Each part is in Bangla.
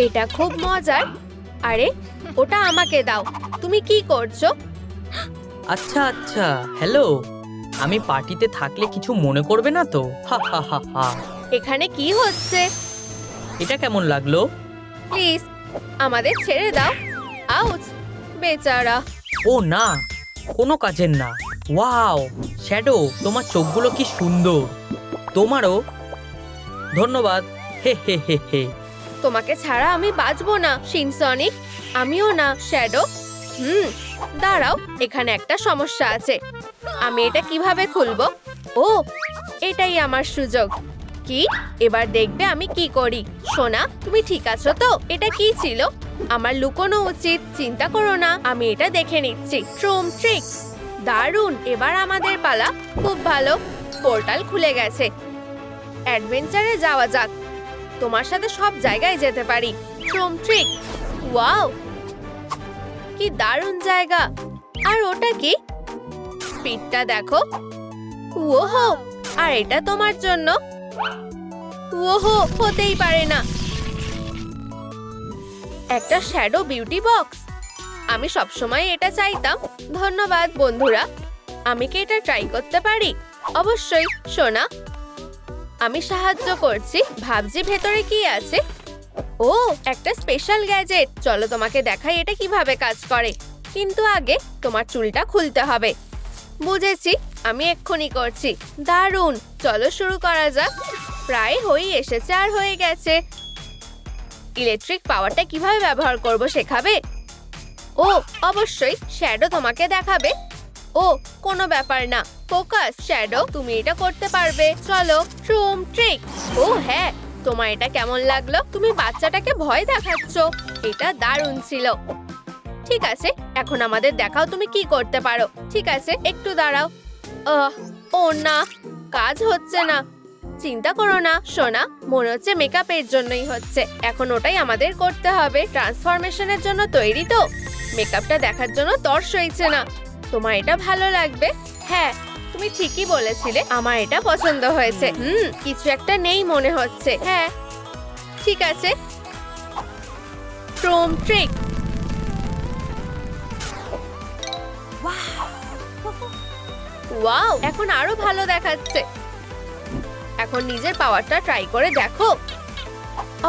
এটা খুব মজার। আরে ওটা আমাকে দাও। তুমি কি করছো? আচ্ছা আচ্ছা, হ্যালো। আমি পার্টিতে থাকলে কিছু মনে করবে না তো? হা হা হা হা। এখানে কি হচ্ছে? এটা কেমন লাগলো? প্লিজ আমাদের ছেড়ে দাও। আউচ, বেচারা। ও না, কোনো কাজের না। ওয়াও, শ্যাডো, তোমার চোখগুলো কি সুন্দর। তোমারও ধন্যবাদ। হে হে হে হে। তোমাকে ছাড়া আমি বাঁচবো না শিনসনিক। আমিও না শ্যাডো। দাঁড়াও, এখানে একটা সমস্যা আছে। আমি এটা কিভাবে খুলবো? ও, এটাই আমার সুযোগ। কি? এবার দেখবে আমি কি করি। সোনা, তুমি ঠিক আছো তো? এটা কি ছিল? আমার লুকোনো উচিত। চিন্তা করো না, আমি এটা দেখে নিচ্ছি। ট্রুম ট্রিক। দারুণ, এবার আমাদের পালা। খুব ভালো, পোর্টাল খুলে গেছে। অ্যাডভেঞ্চারে যাওয়া যাক। তোমার সাথে সব জায়গায় যেতে পারি। ট্রুম ট্রিক। ওয়াও, কি দারুণ জায়গা। আর ওটা কি? স্পিডটা দেখো। ওহো, আর এটা তোমার জন্য। ওহো, হতেই পারে না। একটা শ্যাডো বিউটি বক্স। আমি সবসময় এটা চাইতাম। ধন্যবাদ বন্ধুরা। আমি কি এটা ট্রাই করতে পারি? অবশ্যই সোনা, আমি সাহায্য করছি। ভাবছি ভেতরে কি আছে। ও, একটা স্পেশাল গ্যাজেট। চলো তোমাকে দেখাই এটা কিভাবে কাজ করে। কিন্তু আগে তোমার চুলটা খুলতে হবে। বুঝেছি, আমি এক্ষুনি করছি। দারুণ, চলো শুরু করা যাক। প্রায় হয়ে এসেছে, আর হয়ে গেছে। ইলেকট্রিক পাওয়ারটা কিভাবে ব্যবহার করব শেখাবে? ও অবশ্যই, শ্যাডো তোমাকে দেখাবে। ও, কোনো ব্যাপার না। ফোকাস শ্যাডো, তুমি এটা করতে পারবে। চলো, ট্রুম ট্রিক। ও হ্যাঁ, তোমার এটা কেমন লাগলো? তুমি বাচ্চাটাকে ভয় দেখাচ্ছ। এটা দারুণ ছিল। ঠিক আছে, এখন আমাদের দেখাও তুমি কি করতে পারো। ঠিক আছে, একটু দাঁড়াও। ও না, কাজ হচ্ছে না। চিন্তা করো না সোনা, মনে হচ্ছে মেকআপের জন্যই হচ্ছে। এখন ওটাই আমাদের করতে হবে। ট্রান্সফরমেশনের জন্য তৈরি তো? মেকআপটা দেখার জন্য তর সইছে না। তোমার এটা ভালো লাগবে। হ্যাঁ, তুমি ঠিকই বলেছিলে। আমার এটা পছন্দ হয়েছে। কিছু একটা নেই মনে হচ্ছে। হ্যাঁ, ঠিক আছে। ট্রুম ট্রিক। ওয়াও, এখন আরো ভালো দেখাচ্ছে। এখন নিজের পাওয়ারটা ট্রাই করে দেখো।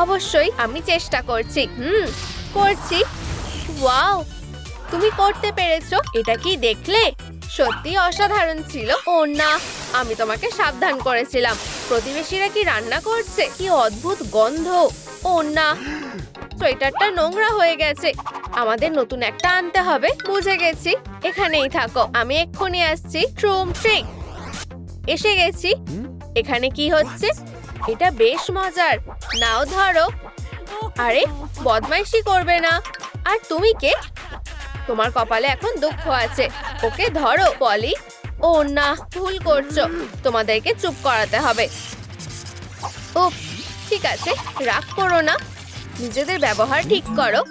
অবশ্যই, আমি চেষ্টা করছি। করছি। ওয়াও, তুমি করতে পেরেছো। এটা কি দেখলে? সত্যি অসাধারণ ছিল। ও না, আমি তোমাকে সাবধান করেছিলাম। প্রতিবেশীরা কি রান্না করছে? কি অদ্ভুত গন্ধ। ও না, সোয়েটারটা নোংরা হয়ে গেছে। আমাদের নতুন একটা আনতে হবে। বুঝে গেছি, এখানেই থাকো, আমি এক্ষুনি আসছি। ট্রুম ট্রিক। এসে গেছি। এখানে কি হচ্ছে? এটা বেশ মজার। নাও ধরো। আরে, বদমাইশি করবে না। আর তুমি কে? তোমার কপালে এখন দুঃখ আছে। ওকে ধরো পলি। ও না, ভুল করছো। তোমাদেরকে চুপ করাতে হবে। উফ, ঠিক আছে, রাগ করো না। নিজেদের ব্যবহার ঠিক করো।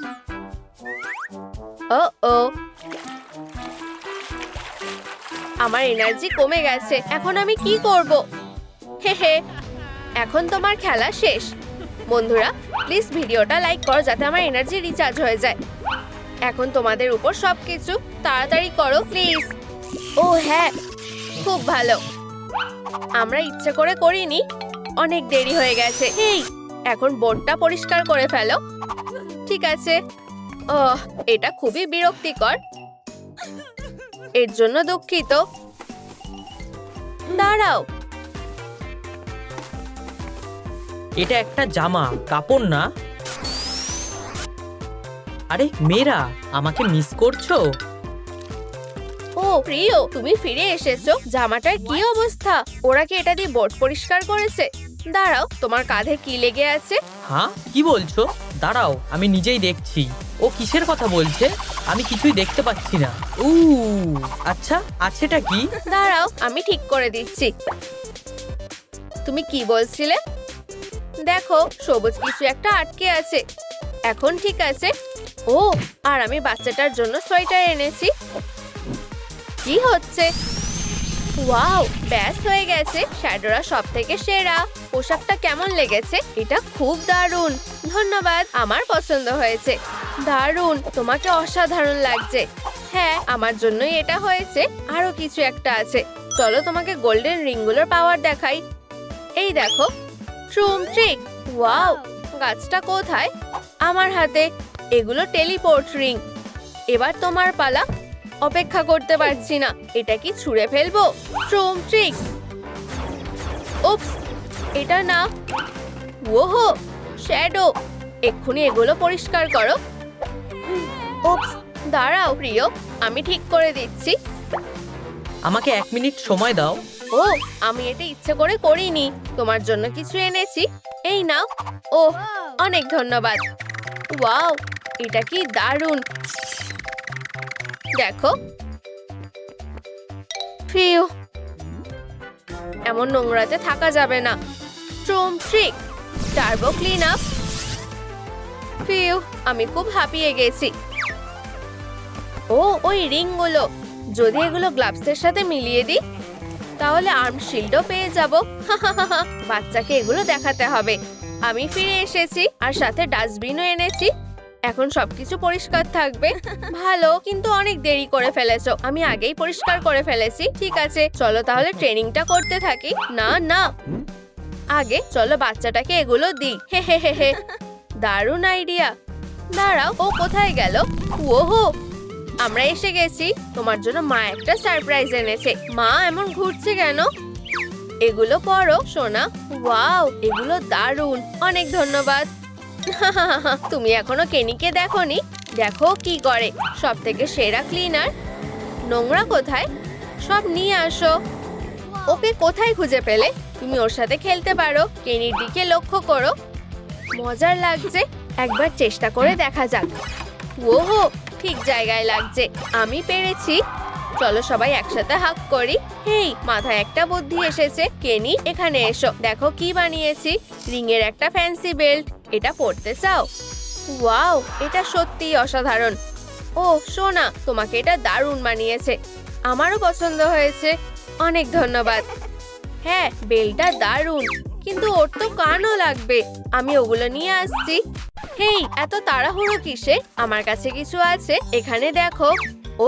ও ও, আমার এনার্জি কমে গেছে। এখন আমি কি করব? হে হে, এখন তোমার খেলা শেষ। বন্ধুরা, প্লিজ ভিডিওটা লাইক করো যাতে আমার এনার্জি রিচার্জ হয়ে যায়। এখন তোমাদের উপর সবকিছু। তাড়াতাড়ি করো প্লিজ। ও হ্যাঁ, খুব ভালো। আমরা ইচ্ছে করে করিনি। অনেক দেরি হয়ে গেছে। এই, এখন বোর্ডটা পরিষ্কার করে ফেলো। ঠিক আছে। এটা খুবই বিরক্তিকর। এর জন্য দুঃখিত। দাঁড়াও। এটা একটা জামা, কাপড় না। আরে মেয়েরা, আমাকে মিস করছো? ও প্রিয়, তুমি ফিরে এসেছো। জামাটার কি অবস্থা? ওরা কি এটা দিয়ে বোর্ড পরিষ্কার করেছে? দাঁড়াও, তোমার কাঁধে কি লেগে আছে? হ্যাঁ, কি বলছো? দাঁড়াও, আমি নিজেই দেখছি। ও কিসের কথা বলছে? আমি কিছুই দেখতে পাচ্ছি না। আচ্ছা, আছেটা কি? দাঁড়াও, আমি ঠিক করে দিচ্ছি। তুমি কি বলছিলে? দেখো, সবুজ কিছু একটা আটকে আছে। এখন ঠিক আছে। ও, আর আমি বাচ্চাটার জন্য সোয়েটার এনেছি। কি হচ্ছে? ওয়াও, ব্যাস হয়ে গেছে। শ্যাডোরা সব থেকে সেরা। পোশাকটা কেমন লেগেছে? এটা খুব দারুণ। ধন্যবাদ, আমার পছন্দ হয়েছে। দারুণ, তোমাকে অসাধারণ লাগছে। হ্যাঁ, আমার জন্যই এটা হয়েছে। আরো কিছু একটা আছে, চলো তোমাকে গোল্ডেন রিংগুলোর পাওয়ার দেখাই। এই দেখো, ট্রুম ট্রিক। ওয়াও, গাছটা কোথায়? আমার হাতে। এগুলো টেলিপোর্ট রিং। এবার তোমার পালা। অপেক্ষা করতে পারছি না। এটা কি ছুঁড়ে ফেলবো? ট্রুম ট্রিক। উপস, এটা না। ওহো, শ্যাডো, এক্ষুনি এগুলো পরিষ্কার করো। উপস, দাঁড়াও প্রিয়, আমি ঠিক করে দিচ্ছি। আমাকে 1 মিনিট সময় দাও। ও, আমি এটা ইচ্ছে করে করিনি। তোমার জন্য কিছু এনেছি, এই নাও। ও, অনেক ধন্যবাদ। ওয়াও, এটা কি দারুণ। দেখো, ফিউ, এমন নোংরাতে থাকা যাবে না। ট্রুম ট্রিক, টার্বো ক্লিন আপ। ফিউ, আমি খুব হাঁপিয়ে গেছি। ও, ওই রিংগুলো, যদি এগুলো গ্লাভসের সাথে মিলিয়ে দিই তাহলে আর্ম শিল্ডও পেয়ে যাব। বাচ্চাকে এগুলো দেখাতে হবে। আমি ফিরে এসেছি আর সাথে ডাস্টবিনও এনেছি। এখন সবকিছু পরিষ্কার থাকবে। ভালো, কিন্তু অনেক দেরি করে ফেলেছো। আমি আগেই পরিষ্কার করে ফেলেছি। ঠিক আছে, চলো তাহলে ট্রেনিংটা করতে থাকি। না না, আগে চলো বাচ্চাটাকে এগুলো দিই। হে হে হে হে, দারুণ আইডিয়া। দাঁড়াও, ও কোথায় গেল? ওহো, আমরা এসে গেছি। তোমার জন্য মা একটা সারপ্রাইজ এনেছে। মা এমন ঘুরছে কেন? এগুলো পড়ো সোনা। ওয়াও, এগুলো দারুণ, অনেক ধন্যবাদ। তুমি এখনো কেনিকে দেখোনি? দেখো কি করে, সব থেকে সেরা ক্লিনার। নোংরা কোথায়? সব নিয়ে আসো। ওকে কোথায় খুঁজে পেলে? তুমি ওর সাথে খেলতে পারো। কেনির দিকে লক্ষ্য করো। মজার লাগছে, একবার চেষ্টা করে দেখা যাক। ওহো, ঠিক জায়গায় লাগছে। আমি পেরেছি। চলো সবাই একসাথে হাক করি। হেই, মাথায় একটা বুদ্ধি এসেছে। কেনি, এখানে এসো, দেখো কি বানিয়েছি। রিং এর একটা ফ্যান্সি বেল্ট। এটা পরতে চাও? ওয়াও, এটা সত্যিই অসাধারণ। ও সোনা, তোমাকে এটা দারুণ মানিয়েছে। আমারও পছন্দ হয়েছে। অনেক ধন্যবাদ। হ্যাঁ, বেলটা দারুণ, কিন্তু ওর তো কানও লাগবে। আমি ওগুলো নিয়ে আসছি। হেই, এত তাড়াহুড়ো কিসে? আমার কাছে কিছু আছে, এখানে দেখো।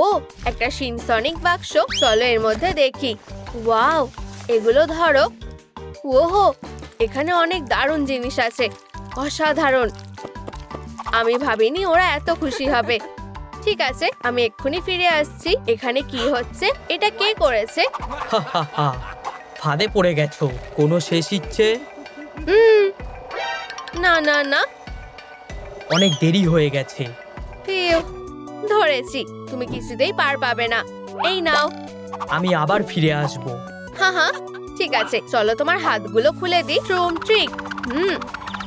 ও, একটা সিনসনিক বাক্স। চলো এর মধ্যে দেখি। ওয়াও, এগুলো ধরো। ওহো, এখানে অনেক দারুণ জিনিস আছে। অসাধারণ। আমি ভাবিনি ওরা এত খুশি হবে। ঠিক আছে, আমি এক্ষুনি ফিরে আসছি। এখানে কি হচ্ছে? এটা কে করেছে? হা হা হা, ফাঁদে পড়ে গেছো। কোনো শেষ ইচ্ছে? না না না, অনেক দেরি হয়ে গেছে। ফিউ, ধরেছি। তুমি কিছুতেই পার পাবে না। এই নাও। আমি আবার ফিরে আসবো। হ্যাঁ হ্যাঁ, ঠিক আছে, চলো তোমার হাতগুলো খুলে দিই। ট্রুম ট্রিক।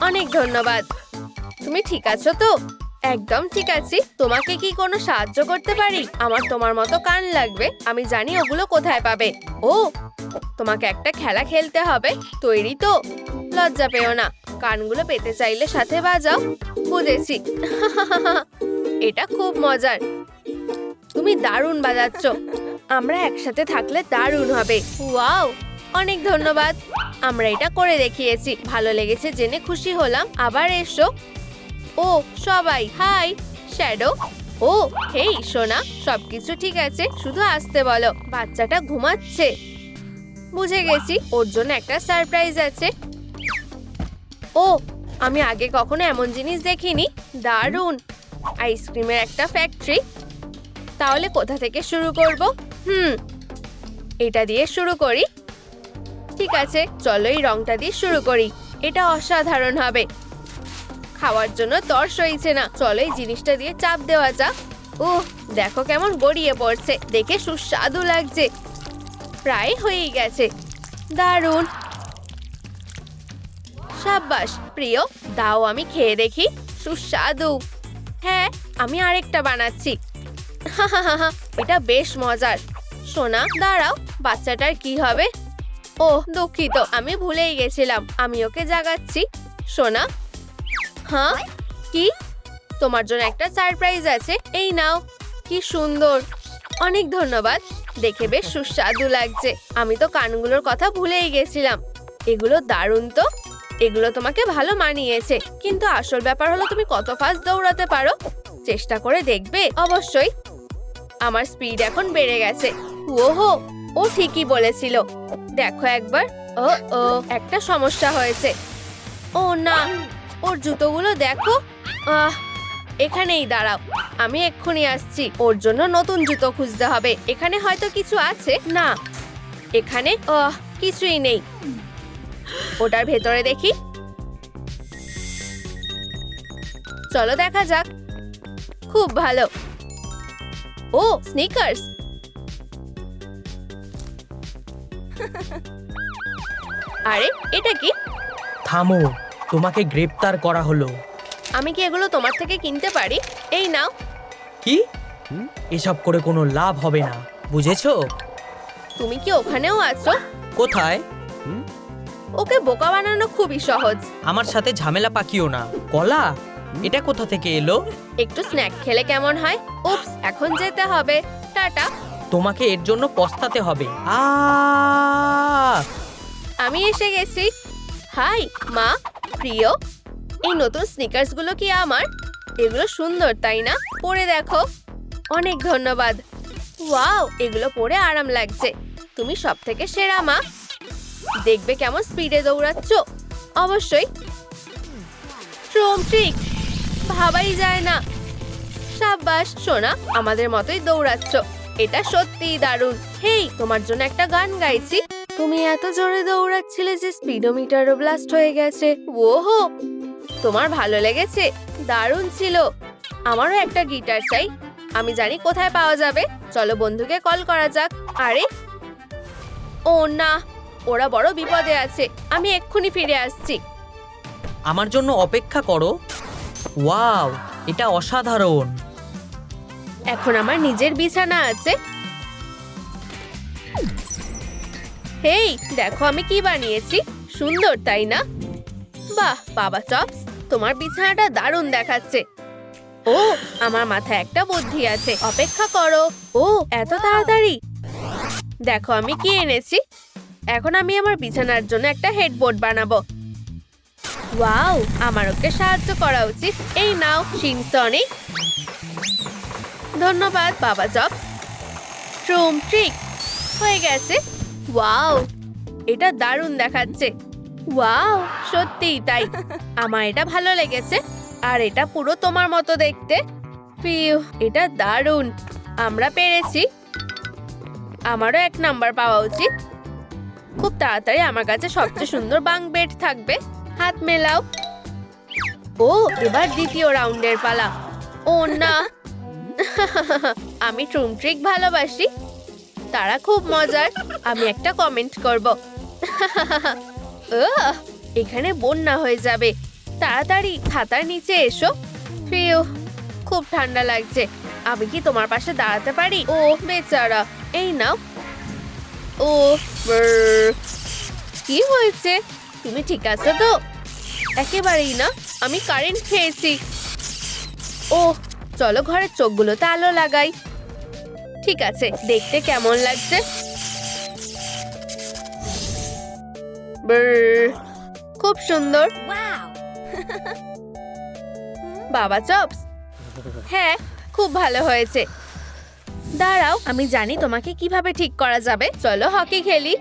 অনেক ধন্যবাদ। তুমি ঠিক আছো তো? একদম ঠিক আছি। তোমাকে কি কোনো সাহায্য করতে পারি? আমার তোমার মতো কান লাগবে। আমি জানি ওগুলো কোথায় পাবে। ও, তোমাকে একটা খেলা খেলতে হবে। তৈরি তো? লজ্জা পেও না। কানগুলো পেতে চাইলে সাথে বাজাও। বুঝেছি। এটা খুব মজার। তুমি দারুণ বাজাচ্ছ। আমরা একসাথে থাকলে দারুণ হবে। ওয়াও, অনেক ধন্যবাদ। আমরা এটা করে দেখিয়েছি। ভালো লেগেছে জেনে খুশি হলাম। আবার এসো। ও, সবাই হাই। শ্যাডো। ও, হেই সোনা, সবকিছু ঠিক আছে? শুধু আসতে বলো। বাচ্চাটা ঘুমাচ্ছে। বুঝে গেছি, ওর জন্য একটা সারপ্রাইজ আছে। ও, আমি আগে কখনো এমন জিনিস দেখিনি। দারুণ। আইসক্রিমের একটা ফ্যাক্টরি। তাহলে কোথা থেকে শুরু করব? এটা দিয়ে শুরু করি। ঠিক আছে, চলো এই রংটা দিয়ে শুরু করি। এটা অসাধারণ হবে। খাওয়ার জন্য তর সইছে না। চলো এই জিনিসটা দিয়ে চাপ দেওয়া যাক। দেখো কেমন গড়িয়ে পড়ছে। দেখে সুস্বাদু লাগছে। প্রায় হয়েই গেছে। দারুণ। সাব্বাস প্রিয়, দাও আমি খেয়ে দেখি। সুস্বাদু। হ্যাঁ, আমি আরেকটা বানাচ্ছি। এটা বেশ মজার। সোনা, দাঁড়াও, বাচ্চাটার কি হবে? দুঃখিত, আমি ভুলেই গেছিলাম। আমি ওকে জাগাচ্ছি। সোনা। হ্যাঁ, কি? তোমার জন্য একটা সারপ্রাইজ আছে। এই নাও। কি সুন্দর। অনেক ধন্যবাদ। দেখে বেশ সুস্বাদু লাগছে। আমি তো কানগুলোর কথা ভুলেই গেছিলাম। এগুলো দারুণ তো। এগুলো তোমাকে ভালো মানিয়েছে, কিন্তু আসল ব্যাপার হলো তুমি কত ফাস্ট দৌড়াতে পারো। চেষ্টা করে দেখবে। অবশ্যই। আমার স্পিড এখন বেড়ে গেছে। ওহো, ও ঠিকই বলেছিল। দেখো একবার। ও ও, একটা সমস্যা হয়েছে। ও না, ওর জুতোগুলো দেখো। এখানেই দাঁড়াও, আমি এক্ষুনি আসছি। ওর জন্য নতুন জুতো খুঁজতে হবে। এখানে হয়তো কিছু আছে। না, এখানে কিছুই নেই। ওটার ভেতরে দেখি। চলো দেখা যাক। খুব ভালো। ও, স্নিকার্স। আরে এটা কি? থামো, তোমাকে গ্রেপ্তার করা হলো। আমি কি এগুলো তোমার থেকে কিনতে পারি? এই নাও। কি? এসব করে কোনো লাভ হবে না, বুঝেছো? তুমি কি ওখানেও আছো? কোথায়? ওকে বোকা বানানো খুবই সহজ। আমার সাথে ঝামেলা পাকিও না। কলা, এটা কোথা থেকে এলো? একটু স্ন্যাক খেলে কেমন হয়? উপস, এখন যেতে হবে। টাটা। তোমাকে এর জন্য পস্তাতে হবে। আমি এসে গেছি। হাই মা, প্রিয়। এই নতুন স্নিকার্স গুলো কি আমার? এগুলো সুন্দর তাই না? পরে দেখো। অনেক ধন্যবাদ। ওয়াও, এগুলো পরে আরাম লাগছে। তুমি সবথেকে সেরা মা। দেখবে কেমন স্পিডে দৌড়াচ্ছ। অবশ্যই। ট্রিক, ভাবাই যায় না। সাব্বাস সোনা, আমাদের মতোই দৌড়াচ্ছ। এটা সত্যিই দারুণ। হেই, তোমার জন্য একটা গান গাইছি। তুমি এত জোরে দৌড়াচ্ছিলে যে স্পিডোমিটারও ব্লাস্ট হয়ে গেছে। ওহো, তোমার ভালো লেগেছে? দারুণ ছিল। আমারও একটা গিটার চাই। আমি জানি কোথায় পাওয়া যাবে। চলো বন্ধুকে কল করা যাক। আরে ও না, ওরা বড় বিপদে আছে। আমি এক্ষুনি ফিরে আসছি। আমার জন্য অপেক্ষা করো। ওয়াও, এটা অসাধারণ। এখন আমার নিজের বিছানা আছে। হেই, দেখো আমি কি বানিয়েছি। সুন্দর তাই না? বাহ বাবা চপস, তোমার বিছানাটা দারুণ দেখাচ্ছে। ও, আমার মাথায় একটা বুদ্ধি আছে। অপেক্ষা করো। ও, এত তাড়াতাড়ি? দেখো আমি কি এনেছি। এখন আমি আমার বিছানার জন্য একটা হেডবোর্ড বানাবো। ওয়াও, আমার ওকে সাহায্য করা উচিত। এই নাও শিনসনি। ধন্যবাদ বাবা চপস। ট্রিক হয়ে গেছে। ওয়াও, এটা দারুণ দেখাচ্ছে। ওয়াও, সত্যিই তাই। আমার এটা ভালো লেগেছে। আর এটা পুরো তোমার মতো দেখতে। ফিউ, এটা দারুণ। আমরা পেরেছি। আমারও 1 নাম্বার পাওয়া উচিত। খুব তাড়াতাড়ি আমার কাছে সবচেয়ে সুন্দর বাঙ্ক বেড থাকবে। হাত মেলাও। ও, এবার দ্বিতীয় রাউন্ডের পালা। ও না। আমি ট্রিক ভালোবাসি। তারা খুব মজার। আমি একটা কমেন্ট করব। এখানে বন্যা হয়ে যাবে। তাড়াতাড়ি ছাতার নিচে এসো। ফিউ, খুব ঠান্ডা লাগছে। আমি কি তোমার পাশে দাঁড়াতে পারি? ও বেচারা। এই নাও। ও, কি হয়েছে? তুমি ঠিক আছো তো? একেবারেই না, আমি কারেন্ট খেয়েছি। ও, চলো ঘরের চোখগুলোতে আলো লাগাই। ঠিক আছে, দেখতে কেমন লাগছে? খুব সুন্দর। বাবা চপস, হ্যাঁ খুব ভালো হয়েছে। দাঁড়াও, আমি জানি তোমাকে কিভাবে ঠিক করা যাবে। চলো হকি খেলি।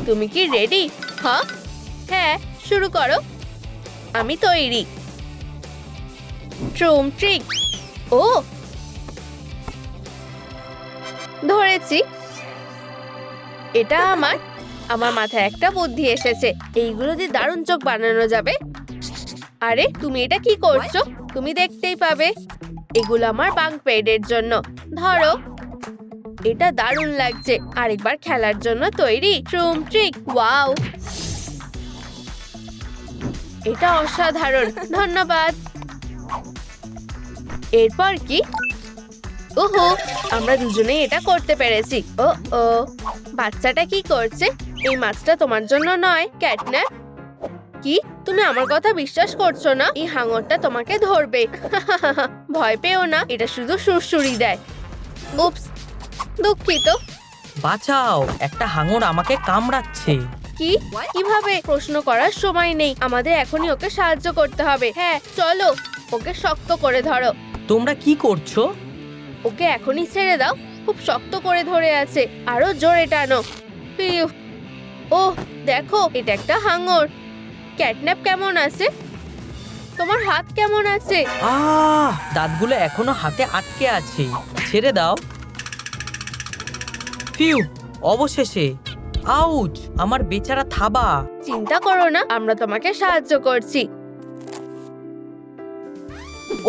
তুমি কি রেডি? হ্যাঁ, শুরু করো। আমি তৈরি। ট্রিক। ও, ধরেছি। এটা আমার মাথায় একটা বুদ্ধি এসেছে। এইগুলো দিয়ে দারুণ চোখ বানানো যাবে। আরে তুমি এটা কি করছো? তুমি দেখতেই পাবে। এগুলো আমার বাঙ্ক বেডের জন্য। ধরো, এটা দারুণ লাগছে। আরেকবার খেলার জন্য তৈরি? ট্রিক। ওয়াও, এটা অসাধারণ। ধন্যবাদ। এরপর কি? ওহো, আমরা দুজনেই এটা করতে পেরেছি। ও ও, বাচ্চাটা কি করছে? এই মাছটা তোমার জন্য নয়, ক্যাটন্যাপ। কি, তুমি আমার কথা বিশ্বাস করছো না? এই হাঙরটা তোমাকে ধরবে। ভয় পেও না, এটা শুধু সুরসুরি দেয়। উপস, দুঃখিত। বাঁচাও, একটা হাঙর আমাকে কামড়াচ্ছে। কি? কিভাবে? প্রশ্ন করার সময় নেই, আমাদের এখনই ওকে সাহায্য করতে হবে। হ্যাঁ চলো, ওকে শক্ত করে ধরো। তোমরা কি করছো? ওকে এখনই ছেড়ে দাও, খুব শক্ত করে ধরে আছে, আরো জোরে টানো। ইউ, ওহ দেখো, এটা একটা হাঙর। ক্যাটন্যাপ কেমন আছে? তোমার হাত কেমন আছে? দাঁতগুলো এখনো হাতে আটকে আছে, ছেড়ে দাও। ফিউ, অবশেষে। আউচ, আমার বেচারা থাবা। চিন্তা করো না, আমরা তোমাকে সাহায্য করছি।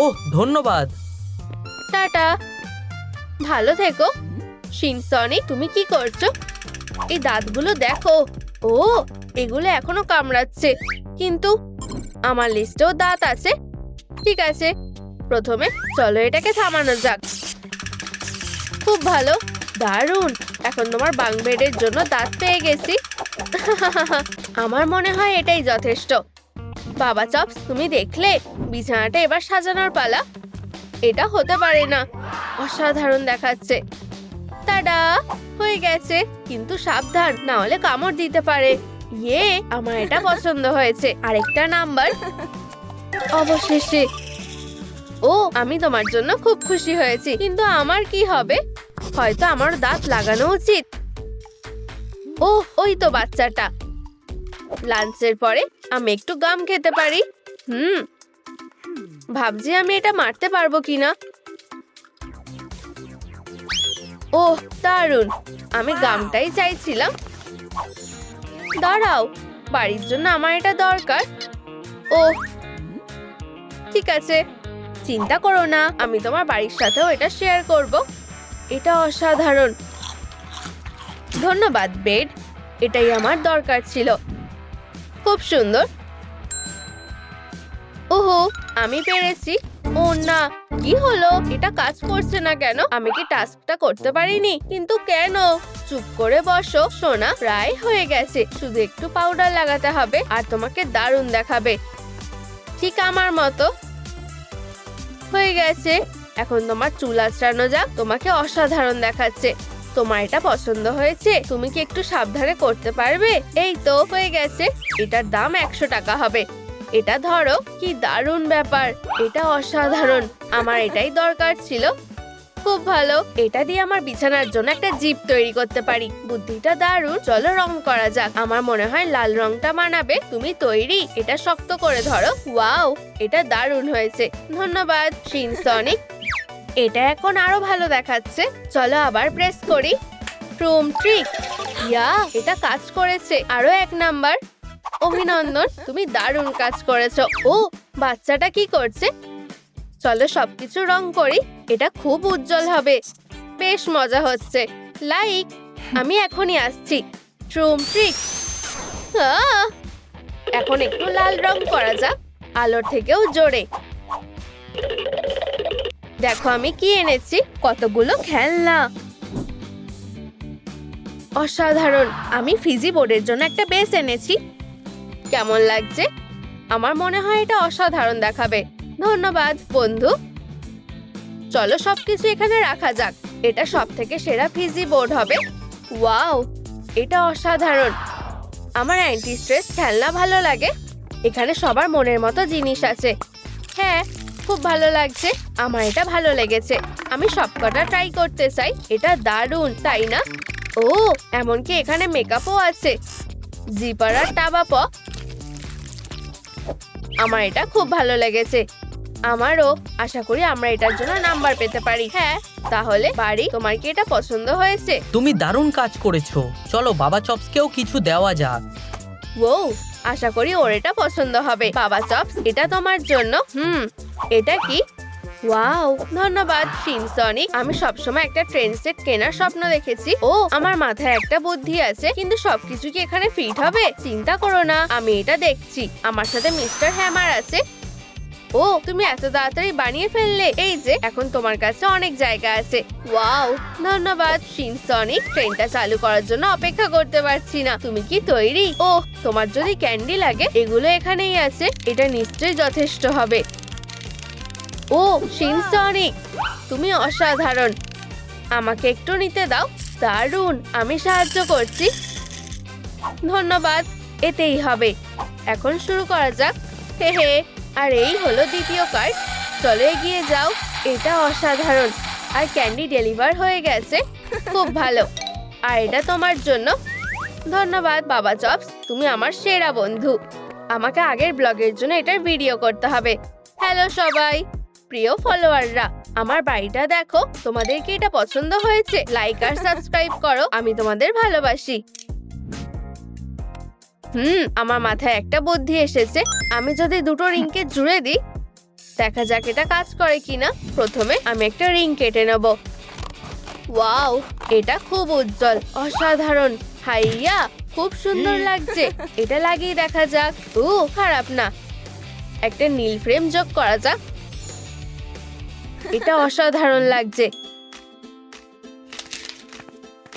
ওহ ধন্যবাদ। টাটা, ভালো থেকো। শিনসনি, তুমি কি করছো? এই দাঁতগুলো দেখো। ও, এগুলো এখনো কামড়াচ্ছে, কিন্তু আমার লিস্টেও দাঁত আছে। ঠিক আছে, প্রথমে চলো এটাকে থামানো যাক। খুব ভালো, দারুণ। এখন তোমার বাঙ্ক বেডের জন্য দাঁত পেয়ে গেছি। আমার মনে হয় এটাই যথেষ্ট। বাবা চপস, তুমি দেখলে? বিছানাটা এবার সাজানোর পালা। এটা হতে পারে না, অসাধারণ দেখাচ্ছে। টাডা, হয়ে গেছে, কিন্তু সাবধান, না হলে কামড় দিতে পারে। ইয়ে, আমার এটা পছন্দ হয়েছে। আরেকটা নাম্বার অবশেষে। ও, আমি তোমার জন্য খুব খুশি হয়েছি, কিন্তু আমার কি হবে? হয়তো আমার দাঁত লাগানো উচিত। ও, ওই তো বাচ্চাটা। লাঞ্চের পরে আমি একটু গাম খেতে পারি। ভাবছি আমি এটা মারতে পারবো কিনা। ওহ দারুণ, আমি গামটাই চাইছিলাম। দাঁড়াও, বাড়ির জন্য আমার এটা দরকার। ও ঠিক আছে, চিন্তা করো না, আমি তোমার বাড়ির সাথেও এটা শেয়ার করব। এটা অসাধারণ। ধন্যবাদ বেড, এটাই আমার দরকার ছিল। খুব সুন্দর। ওহো, আমি পেরেছি। ও না, কি হলো? এটা কাজ করছে না কেন? আমি কি টাস্কটা করতে পারিনি? কিন্তু কেন? চুপ করে বসো সোনা, প্রায় হয়ে গেছে। শুধু একটু পাউডার লাগাতে হবে আর তোমাকে দারুণ দেখাবে, ঠিক আমার মতো। হয়ে গেছে, এখন তোমার চুল আঁচড়ানো যাক। তোমাকে অসাধারণ দেখাচ্ছে। তোমার এটা পছন্দ হয়েছে? তুমি কি একটু সাবধানে করতে পারবে? এই তো হয়ে গেছে। এটার দাম 100 টাকা হবে। এটা ধরো, কি দারুণ ব্যাপার। এটা অসাধারণ, আমার এটাই দরকার ছিল। খুব ভালো, এটা দিয়ে আমার বিছানার জন্য একটা জিপ তৈরি করতে পারি। বুদ্ধিটা দারুণ। চলো রং করা যাক। আমার মনে হয় লাল রংটা মানাবে। তুমি তৈরি? এটা শক্ত করে ধরো। ওয়াও, এটা দারুণ হয়েছে। ধন্যবাদ শিনসনিক। এটা এখন আরো ভালো দেখাচ্ছে। চলো আবার প্রেস করি। ক্রোম ট্রিক, ইয়া, এটা কাজ করেছে। আরো 1 নাম্বার। অভিনন্দন, তুমি দারুণ কাজ করেছো। ও, বাচ্চাটা কি করছে? চলো সবকিছু রং করি, এটা খুব উজ্জ্বল হবে। বেশ মজা হচ্ছে। লাইক, আমি এখনই আসছি। ট্রুম ট্রিক। এখন একটু লাল রং করা যাক, আলোর থেকেও জোরে। দেখো আমি কি এনেছি, কতগুলো খেলনা। অসাধারণ। আমি ফিজি বোর্ডের জন্য একটা বেস এনেছি। কেমন লাগছে? আমার মনে হয় এটা অসাধারণ দেখাবে। ধন্যবাদ বন্ধু। চলো সবকিছু এখানে রাখা যাক। এটা সবথেকে সেরা ফিজি বোর্ড হবে। ওয়াও, এটা অসাধারণ। আমার অ্যান্টি স্ট্রেস খেলনা ভালো লাগে। এখানে সবার মনের মতো জিনিস আছে। হ্যাঁ, খুব ভালো লাগছে। আমার এটা ভালো লেগেছে। আমি সবকটা ট্রাই করতে চাই। এটা দারুণ, তাই না? ও, এমনকি এখানে মেকআপও আছে। জিপার আর টাবাপ। আমার এটা খুব ভালো লেগেছে। আমারও। আশা করি আমরা এটার জন্য নাম্বার পেতে পারি। হ্যাঁ, তাহলে বাড়ি, তোমার কি এটা পছন্দ হয়েছে? তুমি দারুণ কাজ করেছো। চলো বাবা চপসকেও কিছু দেওয়া যাক। ও, আশা করি ওর এটা পছন্দ হবে। বাবা চপস, এটা তোমার জন্য। এটা কি? ওয়াও, ধন্যবাদ শিনসনিক। আমি সবসময় একটা ট্রেন সেট কেনার স্বপ্ন দেখেছি। ও, আমার মাথায় একটা বুদ্ধি আছে, কিন্তু সবকিছু কি এখানে ফিট হবে? চিন্তা করো না, আমি এটা দেখছি। আমার সাথে মিস্টার হ্যামার আছে। ও, তুমি এত তাড়াতাড়ি বানিয়ে ফেললে। এই যে, এখন তোমার কাছে অনেক জায়গা আছে। ওয়াও, ধন্যবাদ শিনসনিক। ট্রেনটা চালু করার জন্য অপেক্ষা করতে পারছি না। তুমি কি তৈরি? ও, তোমার যদি ক্যান্ডি লাগে, এগুলো এখানেই আছে। এটা নিশ্চয়ই যথেষ্ট হবে। ও শিনসনিক, তুমি অসাধারণ। আমাকে একটু নিতে দাও। দারুণ, আমি সাহায্য করছি। ধন্যবাদ, এতেই হবে। এখন শুরু করা যাক। হে হে। আর এই হলো দ্বিতীয় কার্ড। চলো এগিয়ে যাও। এটা অসাধারণ। আর ক্যান্ডি ডেলিভার হয়ে গেছে। খুব ভালো। আর এটা তোমার জন্য। ধন্যবাদ বাবা চপস, তুমি আমার সেরা বন্ধু। আমাকে আগের ব্লগের জন্য এটার ভিডিও করতে হবে। হ্যালো সবাই, প্রিয় ফলোয়াররা, আমার বাড়িটা দেখো। তোমাদের কি এটা পছন্দ হয়েছে? লাইক আর সাবস্ক্রাইব করো। আমি তোমাদের ভালোবাসি। আমার মাথায় একটা বুদ্ধি এসেছে। আমি যদি দুটো রিংকে জুড়ে দিই, দেখা যাক এটা কাজ করে কিনা। প্রথমে আমি একটা রিং কেটে নেব। ওয়াও, এটা খুব উজ্জ্বল, অসাধারণ। হাইয়া, খুব সুন্দর লাগছে। এটা লাগিয়ে দেখা যাক। খারাপ না। একটা নীল ফ্রেম যোগ করা যাক। এটা অসাধারণ লাগছে।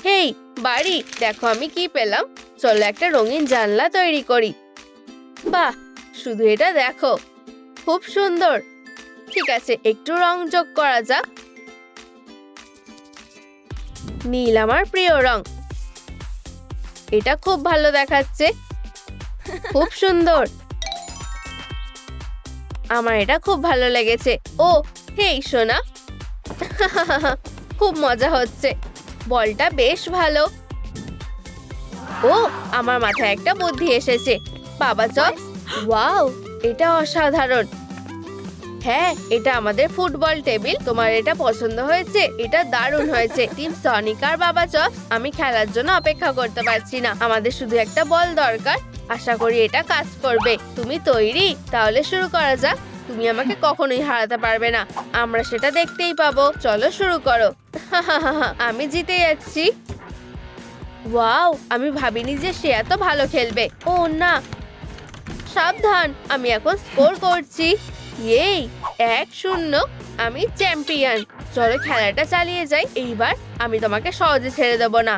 হেই বাড়ি, দেখো আমি কি পেলাম। চলো একটা রঙিন জানলা তৈরি করি। বাহ, শুধু এটা দেখো, খুব সুন্দর। ঠিক আছে, একটু রং যোগ করা যাক। নীল আমার প্রিয় রং। এটা খুব ভালো দেখাচ্ছে, খুব সুন্দর। আমার এটা খুব ভালো লেগেছে। ও হেই সোনা, খুব মজা হচ্ছে। বলটা বেশ ভালো। ও, আমার মাথায় একটা বুদ্ধি এসেছে। বাবা চপস, ওয়াও, এটা অসাধারণ। হ্যাঁ, এটা আমাদের ফুটবল টেবিল। তোমার এটা পছন্দ হয়েছে? এটা দারুণ হয়েছে। টিম সনিক আর বাবা চপস, আমি খেলার জন্য অপেক্ষা করতে পারছি না। আমাদের শুধু একটা বল দরকার। আশা করি এটা কাজ করবে। তুমি তৈরি? তাহলে শুরু করা যাক। তুমি আমাকে কখনোই হারাতে পারবে না। আমরা সেটা দেখতেই পাবো। চলো শুরু করো। আমি জিতে যাচ্ছি। ওয়াও, আমি ভাবিনি যে সে এত ভালো খেলবে। ও না, সাবধান। আমি এখন স্কোর করছি। এই 1-0, আমি চ্যাম্পিয়ন। চলো খেলাটা চালিয়ে যাই। এইবার আমি তোমাকে সহজে ছেড়ে দেব না।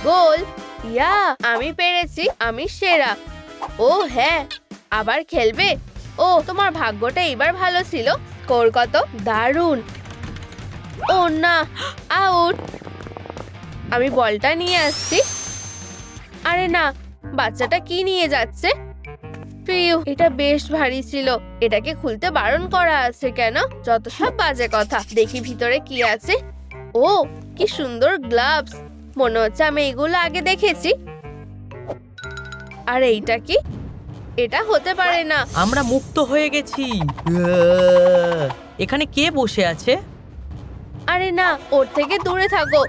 গোল! ইয়া, আমি পেরেছি। আমি সেরা। ও হ্যাঁ, আবার খেলবে? ও, তোমার ভাগ্যটা এবার ভালো ছিল। স্কোর কত? দারুণ। ও না, আউট। আমি বলটা নিয়ে আসছি। আরে না, বাচ্চাটা কি নিয়ে যাচ্ছে? এটা বেশ ভারী ছিল। এটাকে খুলতে বারণ করা আছে কেন? যত সব বাজে কথা। দেখি ভিতরে কি আছে। ও, কি সুন্দর গ্লাভস। মনে হচ্ছে আমি এগুলো আগে দেখেছি। আর এইটা কি? এটা হতে পারে না। আমরা মুক্ত হয়ে গেছি। এখানে কে বসে আছে? আরে না, ওর থেকে দূরে থাকো।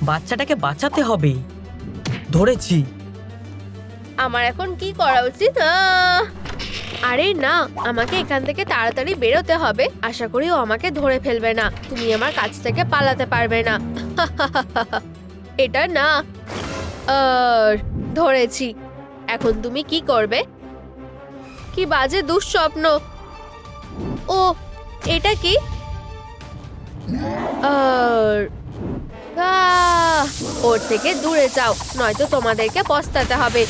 বাচ্চাটাকে বাঁচাতে হবে। ধরেছি। আমার এখন কি করা উচিত? আরে না, আমাকে এখান থেকে তাড়াতাড়ি বেরোতে হবে। আশা করি ও আমাকে ধরে ফেলবে না। তুমি আমার কাছ থেকে পালাতে পারবে না। এটা না। ধরেছি। এখন তুমি কি করবে? কি বাজে দুঃস্বপ্ন। ও, এটা কি? ওর থেকে দূরে যাও, নয়তো তোমাদেরকে পস্তাতে হবে।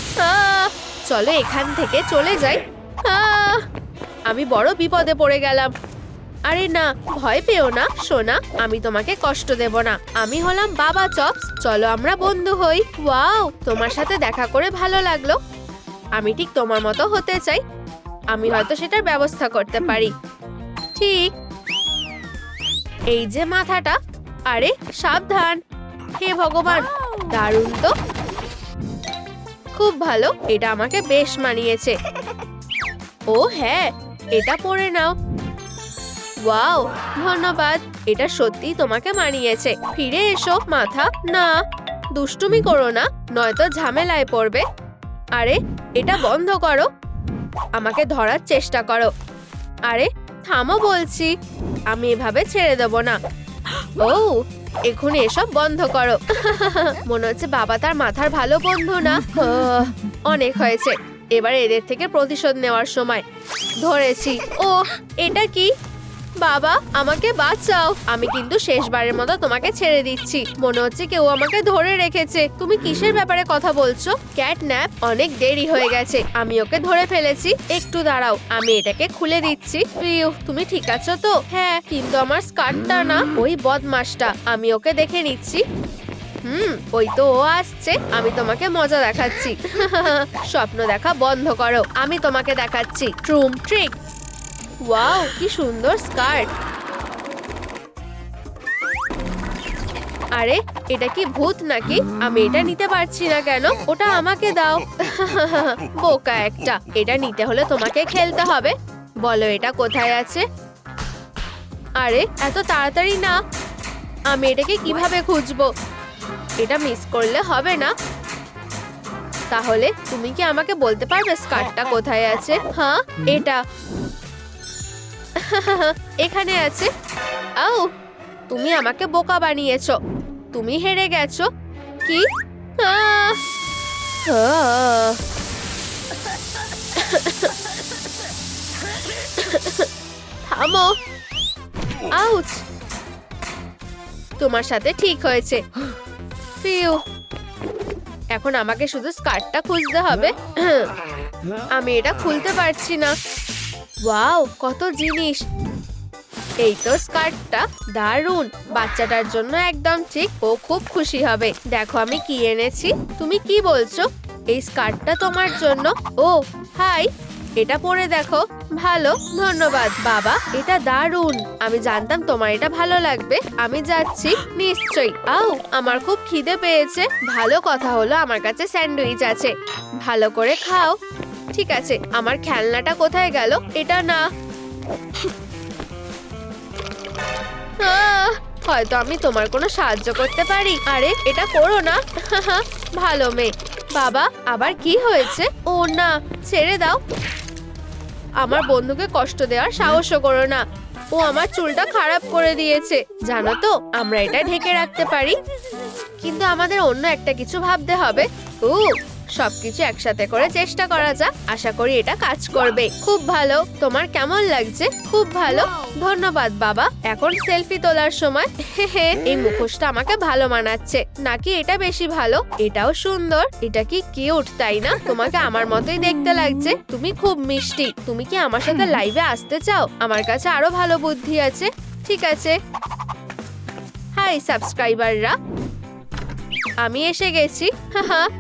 চলো এখান থেকে চলে যাই। আমি বড় বিপদে পড়ে গেলাম। আরে না, ভয় পেও না সোনা, আমি তোমাকে কষ্ট দেব না। আমি হলাম বাবা চপস। চলো আমরা বন্ধু হই। ওয়াও, তোমার সাথে দেখা করে ভালো লাগলো। আমি ঠিক তোমার মতো হতে চাই। আমি হয়তো সেটার ব্যবস্থা করতে পারি। ঠিক, এই যে মাথাটা। আরে সাবধান। হে ভগবান, দারুণ তো। খুব ভালো, এটা আমাকে বেশ মানিয়েছে। ও হ্যাঁ, এটা পরে নাও। ওয়াও, ধন্যবাদ। এটা সত্যি তোমাকে মানিয়েছে। ফিরে এসো মাথা। না, দুষ্টুমি করো না, নয়তো ঝামেলায় পড়বে। আরে এটা বন্ধ করো। আমাকে ধরার চেষ্টা করো। আরে থামো বলছি। আমি এভাবে ছেড়ে দেব না। ও, এখন এসব বন্ধ করো। মনে হচ্ছে বাবা তার মাথার ভালো বন্ধু না। অনেক হয়েছে, এবার এদের থেকে প্রতিশোধ নেওয়ার সময়। ধরেছি। ও, এটা কি? বাবা আমাকে বাঁচাও, আমি কিন্তু শেষবারের মতো তোমাকে ছেড়ে দিচ্ছি। মনে হচ্ছে কেউ আমাকে ধরে রেখেছে। তুমি কিসের ব্যাপারে কথা বলছো? ক্যাটন্যাপ, অনেক দেরি হয়ে গেছে, আমি ওকে ধরে ফেলেছি। একটু দাঁড়াও, আমি এটাকে খুলে দিচ্ছি। প্রিয়, তুমি ঠিক আছো তো? হ্যাঁ, কিন্তু আমার স্কার্টটা না, ওই বদমাশটা, আমি ওকে দেখে নিচ্ছি। ওই তো ও আসছে, আমি তোমাকে মজা দেখাচ্ছি। স্বপ্ন দেখা বন্ধ করো, আমি তোমাকে দেখাচ্ছি ট্রুম ট্রিক। ওয়াও, কি সুন্দর স্কার্ট। আরে এটা কি ভূত নাকি? আমি এটা নিতে পারছি না কেন? ওটা আমাকে দাও। বোকা একটা, এটা নিতে হলে তোমাকে খেলতে হবে। বলো এটা কোথায় আছে? আরে এত তাড়াতাড়ি না, আমি এটাকে কিভাবে খুঁজবো? এটা মিস করলে হবে না। তাহলে তুমি কি আমাকে বলতে পারবে স্কার্টটা কোথায় আছে? হ্যাঁ, এটা এখানে আছে। আউ, তুমি আমাকে বোকা বানিয়েছো, তুমি হেরে গেছো। কি? আহ! আহ! থামো। আউচ, তোমার সাথে ঠিক হয়েছে। ফিউ, এখন আমাকে শুধু স্কার্টটা খুঁজতে হবে। আমি এটা খুলতে পারছি না। ওয়াও, কত জিনিস। এই তো স্কার্টটা, দারুণ, বাচ্চাটার জন্য একদম ঠিক, ও খুব খুশি হবে। দেখো আমি কি এনেছি। তুমি কি বলছো? এই স্কার্টটা তোমার জন্য? ও হাই, এটা পরে দেখো। ভালো, ধন্যবাদ বাবা, এটা দারুণ। আমি জানতাম তোমার এটা ভালো লাগবে। আমি যাচ্ছি। নিশ্চয়ই। আও, আমার খুব খিদে পেয়েছে। ভালো কথা হলো আমার কাছে স্যান্ডউইচ আছে, ভালো করে খাও। ঠিক আছে, আমার খেলনাটা কোথায় গেল? এটা না। হয়তো আমি তোমার কোনো সাহায্য করতে পারি। আরে এটা করো না। ভালো মেয়ে। বাবা, আবার কি হয়েছে? ও না, ছেড়ে দাও। আমার বন্ধুকে কষ্ট দেওয়ার সাহসও করো না। ও আমার চুলটা খারাপ করে দিয়েছে। জানো তো, আমরা এটা ঢেকে রাখতে পারি, কিন্তু আমাদের অন্য একটা কিছু ভাবতে হবে। সবকিছু একসাথে করে চেষ্টা করা যাক। আশা করি এটা কাজ করবে। খুব ভালো। তোমার কেমন লাগছে? খুব ভালো, ধন্যবাদ বাবা। এখন সেলফি তোলার সময়। এই মুখোশটা আমাকে ভালো মানাচ্ছে নাকি এটা বেশি ভালো? এটাও সুন্দর। এটা কি কিউট, তাই না? তোমাকে আমার মতোই দেখতে লাগছে। তুমি খুব মিষ্টি। তুমি কি আমার সাথে লাইভে আসতে চাও? আমার কাছে আরো ভালো বুদ্ধি আছে। ঠিক আছে। হাই সাবস্ক্রাইবাররা, আমি এসে গেছি।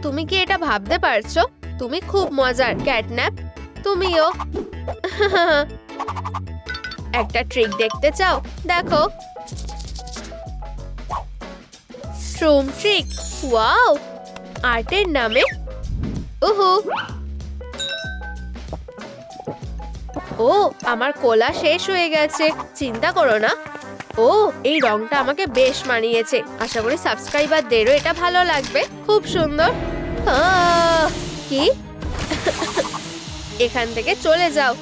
তুমি কি এটা ভাবতে পারছো? তুমি খুব মজার ক্যাটন্যাপ। তুমিও। একটা ট্রিক দেখতে চাও? দেখো, ট্রুম ট্রিক। ওয়াও, আর্টের নামে। ওহো, ও আমার কোলা শেষ হয়ে গেছে। চিন্তা করো না। ও, এই রংটা আমাকে বেশ মানিয়েছে। আশা করি সাবস্ক্রাইবারদেরও এটা ভালো লাগবে। খুব সুন্দর। কি? এখান থেকে চলে যাও।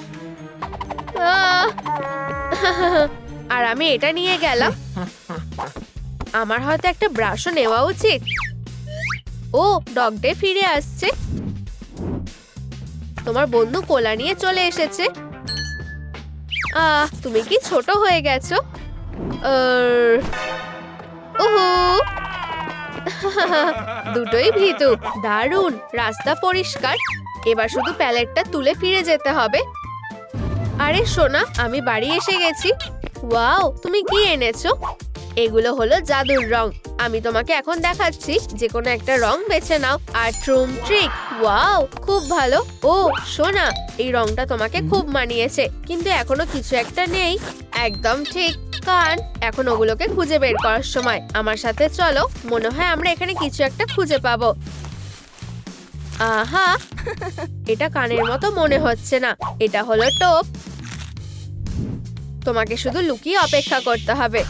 আর আমি এটা নিয়ে গেলাম। আমার হয়তো একটা ব্রাশও নেওয়া উচিত। ও, ডগ ডে ফিরে আসছে। তোমার বন্ধু কোলা নিয়ে চলে এসেছে। তুমি কি ছোট হয়ে গেছো? দুটোই ভীতু। দারুণ, রাস্তা পরিষ্কার। এবার শুধু প্যালেটটা তুলে ফিরে যেতে হবে। আরে সোনা, আমি বাড়ি এসে গেছি। ওয়াও, তুমি কি এনেছো? এগুলো হলো জাদুর রং। আমি তোমাকে এখন দেখাচ্ছি, যে কোনো একটা রং বেছে নাও। আর ট্রুম ট্রিক। ওয়াও, খুব ভালো। ও সোনা, এই রংটা তোমাকে খুব মানিয়েছে, কিন্তু এখনো কিছু একটা নেই। একদম ঠিক, কান। এখন ওগুলোকে খুঁজে বের করার সময়। আমার সাথে চলো, মনে হয় আমরা এখানে কিছু একটা খুঁজে পাবো। আহা, এটা কানের মতো মনে হচ্ছে না। এটা হলো টোপ। তোমাকে শুধু লুকিয়ে অপেক্ষা করতে হবে।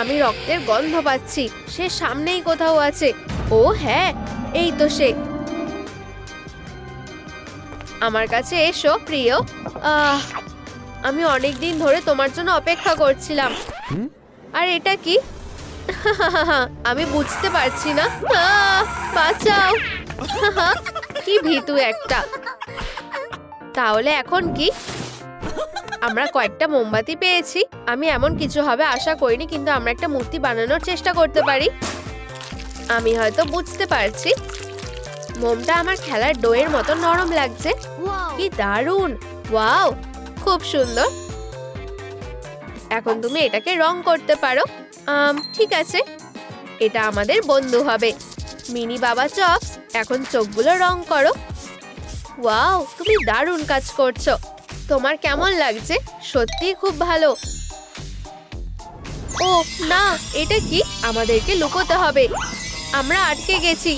আমি রক্তের গন্ধ পাচ্ছি। সে সামনেই কোথাও আছে। ও হ্যাঁ, এই তো সে। আমার কাছে এসো প্রিয়। আমি অনেক দিন ধরে তোমার জন্য অপেক্ষা করছিলাম। আর এটা কি? আমি বুঝতে পারছি না। বাঁচাও। কি ভীতু একটা। তাহলে এখন কি? আমরা কয়েকটা মোমবাতি পেয়েছি। আমি এমন কিছু হবে আশা করিনি, কিন্তু আমরা একটা মূর্তি বানানোর চেষ্টা করতে পারি। আমি হয়তো বুঝতে পারছি। মোমটা আমার খেলার ডোয়ের মতো নরম লাগছে। কি দারুণ! ওয়াও, খুব সুন্দর। এখন তুমি এটাকে রং করতে পারো। ঠিক আছে, এটা আমাদের বন্ধু হবে। মিনি বাবা চপস, এখন চোখগুলো রং করো। ওয়াও, তুমি দারুণ কাজ করছো। তোমার কেমন লাগছে? সত্যিই খুব ভালো। ও না, এটা কি? আমাদেরকে লুকোতে হবে। আমরা আটকে গেছি।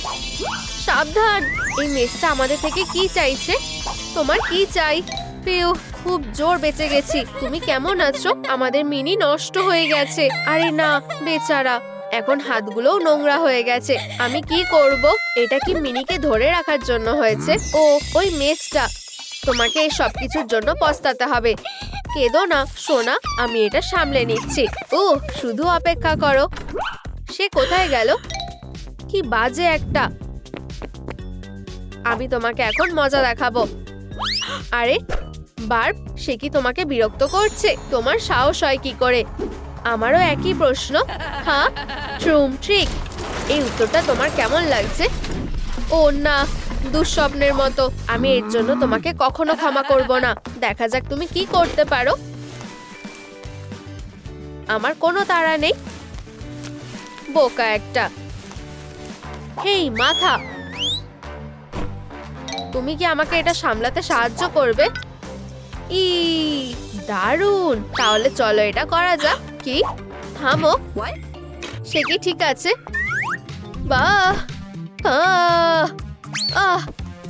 সাবধান, এই মেসটা আমাদের থেকে কি চাইছে? তোমার কি চাই? পিউ, খুব জোর বেঁচে গেছি। তুমি কেমন আছো? আমাদের মিনি নষ্ট হয়ে গেছে। আরে না, বেচারা। এখন হাতগুলোও নোংরা হয়ে গেছে। আমি কি করব? এটা কি মিনিকে ধরে রাখার জন্য হয়েছে? ও, ওই মেসটা। তোমাকে এই সবকিছুর জন্য পস্তাতে হবে। কেঁদো না সোনা, আমি এটা সামলে নিচ্ছি। ও, শুধু অপেক্ষা করো। সে কোথায় গেল? কি বাজে একটা। আমি তোমাকে এখন মজা দেখাবো। আরে বার্ব, সে কি তোমাকে বিরক্ত করছে? তোমার সাহস হয় কি করে? আমারও একই প্রশ্ন। হ্যাঁ, ট্রুম ট্রিক। এই উত্তরটা তোমার কেমন লাগছে? ও না, দুঃস্বপ্নের মতো। আমি এর জন্য তোমাকে কখনো ক্ষমা করব না। দেখা যাক তুমি কি করতে পারো। আমার কোনো তাড়া নেই। বোকা একটা। হেই মাথা, তুমি কি আমাকে এটা সামলাতে সাহায্য করবে? ই দারুণ! তাহলে চলো এটা করা যাক। কি? থামো। সে কি ঠিক আছে? বাহ, আহ, আহ,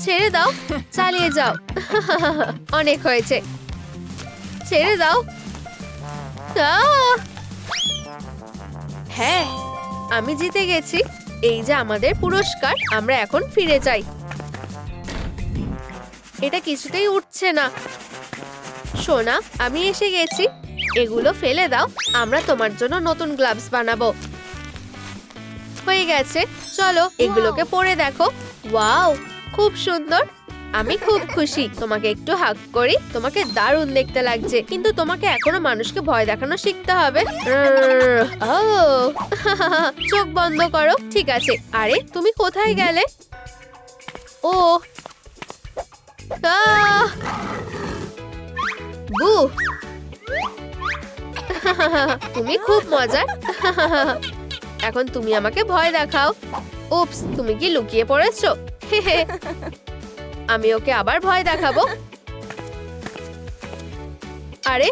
ছেড়ে দাও, চালিয়ে যাও। অনেক হয়েছে, ছেড়ে দাও। আহ! হ্যাঁ, আমি জিতে গেছি। এই যে আমাদের পুরস্কার। আমরা এখন ফিরে যাই। এটা কিছুতেই উঠছে না। সোনা, আমি এসে গেছি। এগুলো ফেলে দাও। আমরা তোমার জন্য নতুন গ্লাভস বানাবো। হয়ে গেছে, চলো এগুলোকে পরে দেখো। ওয়াও, খুব সুন্দর। আমি খুব খুশি। তোমাকে একটু হাগ করি। তোমাকে দারুণ দেখতে লাগছে, কিন্তু তোমাকে এখনো মানুষকে ভয় দেখানো শিখতে হবে। ও, চোখ বন্ধ করো। ঠিক আছে। আরে তুমি কোথায় গেলে? ও, আহ! বু, তুমি খুব মজার। এখন তুমি আমাকে ভয় দেখাও। উপস, তুমি কি লুকিয়ে পড়েছো? আমি ওকে আবার ভয় দেখাবো। আরে